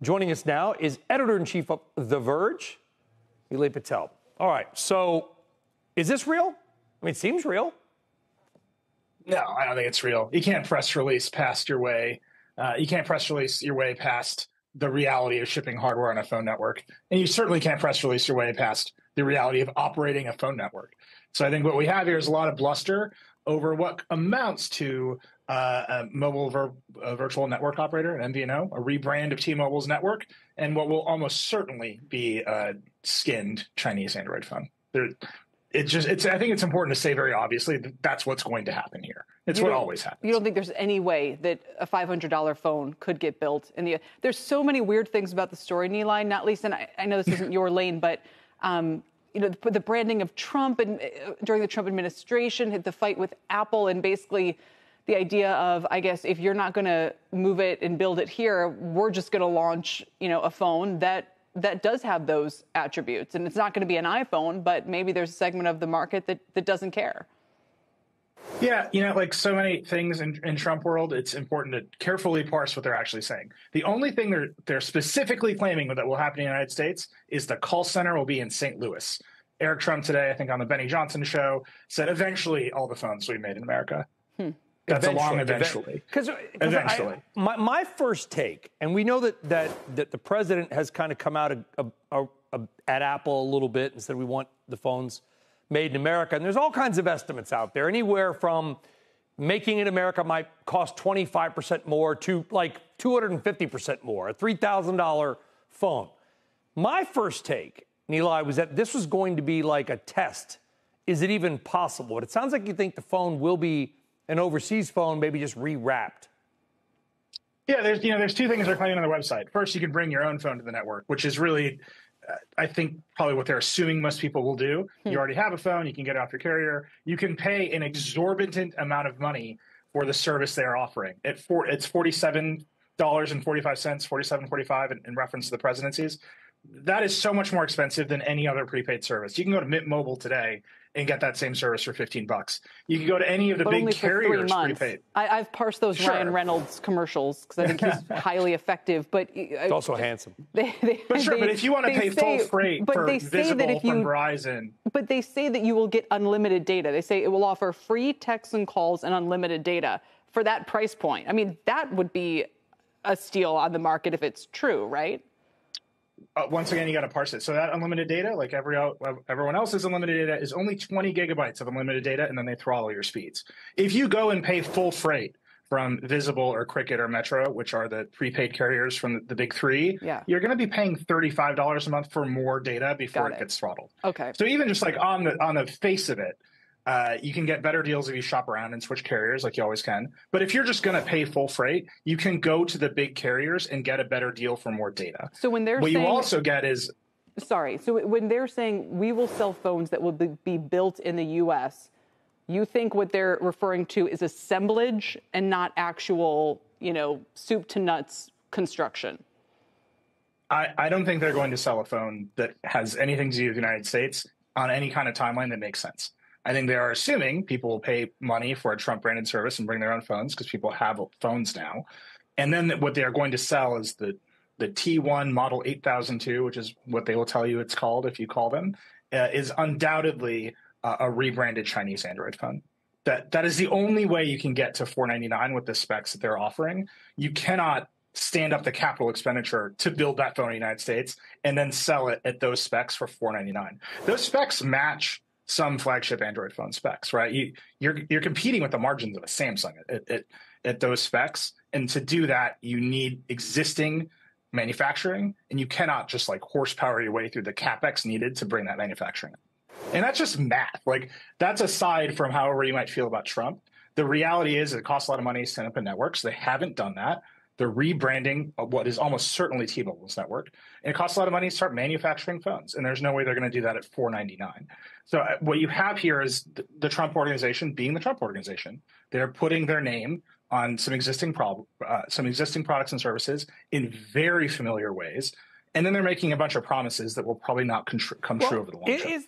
Joining us now is editor-in-chief of The Verge, Patel. All right, so is this real? I mean, it seems real. No, I don't think it's real. You can't press release past your way. You can't press release your way past the reality of shipping hardware on a phone network. And you certainly can't press release your way past the reality of operating a phone network. So I think what we have here is a lot of bluster over what amounts to a mobile virtual network operator, an MVNO, a rebrand of T-Mobile's network, and what will almost certainly be a skinned Chinese Android phone. I think it's important to say very obviously that that's what's going to happen here. It's what always happens. You don't think there's any way that a $500 phone could get built in the? There's so many weird things about the story, Nilay, not least, and I know this isn't your lane, but the branding of Trump and during the Trump administration, the fight with Apple, and basically the idea of, I guess, if you're not going to move it and build it here, we're just going to launch, a phone that does have those attributes. And it's not going to be an iPhone, but maybe there's a segment of the market that doesn't care. Yeah, like so many things in Trump world, it's important to carefully parse what they're actually saying. The only thing they're specifically claiming that will happen in the United States is the call center will be in St. Louis. Eric Trump today, I think on the Benny Johnson show, said eventually all the phones will be made in America. That's a long eventually. Because eventually. My first take, and we know that the president has kind of come out at Apple a little bit and said we want the phones made in America. And there's all kinds of estimates out there, anywhere from making it in America might cost 25% more to like 250% more, a $3,000 phone. My first take, Nilay, was that this was going to be like a test. Is it even possible? But it sounds like you think the phone will be an overseas phone, maybe just rewrapped. Yeah, there's two things they're claiming on the website. First, you can bring your own phone to the network, which is really, I think, probably what they're assuming most people will do. You already have a phone, you can get it off your carrier. You can pay an exorbitant amount of money for the service they are offering. It's $47.45, $47.45 in reference to the presidencies. That is so much more expensive than any other prepaid service. You can go to Mint Mobile today and get that same service for $15. You can go to any of the big carriers prepaid. I've parsed those Ryan Reynolds commercials because I think he's highly effective. But he's also handsome. But if you want to pay full freight for Visible from Verizon. But they say that you will get unlimited data. They say it will offer free texts and calls and unlimited data for that price point. I mean, that would be a steal on the market if it's true, right? Once again, you got to parse it. So that unlimited data, like everyone else's unlimited data, is only 20 gigabytes of unlimited data, and then they throttle your speeds. If you go and pay full freight from Visible or Cricket or Metro, which are the prepaid carriers from the big three, you're going to be paying $35 a month for more data before it gets throttled. Okay. So even just like on the face of it, you can get better deals if you shop around and switch carriers like you always can. But if you're just going to pay full freight, you can go to the big carriers and get a better deal for more data. So when they're what you also get is... Sorry. So when they're saying we will sell phones that will be built in the U.S., you think what they're referring to is assemblage and not actual, soup to nuts construction? I don't think they're going to sell a phone that has anything to do with the United States on any kind of timeline that makes sense. I think they are assuming people will pay money for a Trump-branded service and bring their own phones because people have phones now. And then what they are going to sell is the T1 Model 8002, which is what they will tell you it's called if you call them, is undoubtedly a rebranded Chinese Android phone. That is the only way you can get to $499 with the specs that they're offering. You cannot stand up the capital expenditure to build that phone in the United States and then sell it at those specs for $499. Those specs match some flagship Android phone specs, right? You're competing with the margins of a Samsung at those specs. And to do that, you need existing manufacturing, and you cannot just like horsepower your way through the CapEx needed to bring that manufacturing in. And that's just math. Like, that's aside from however you might feel about Trump. The reality is it costs a lot of money to stand up a network, so they haven't done that. They're rebranding what is almost certainly T-Mobile's network. And it costs a lot of money to start manufacturing phones. And there's no way they're going to do that at $499. So what you have here is the Trump organization being the Trump organization. They're putting their name on some existing products and services in very familiar ways. And then they're making a bunch of promises that will probably not come true over the long term.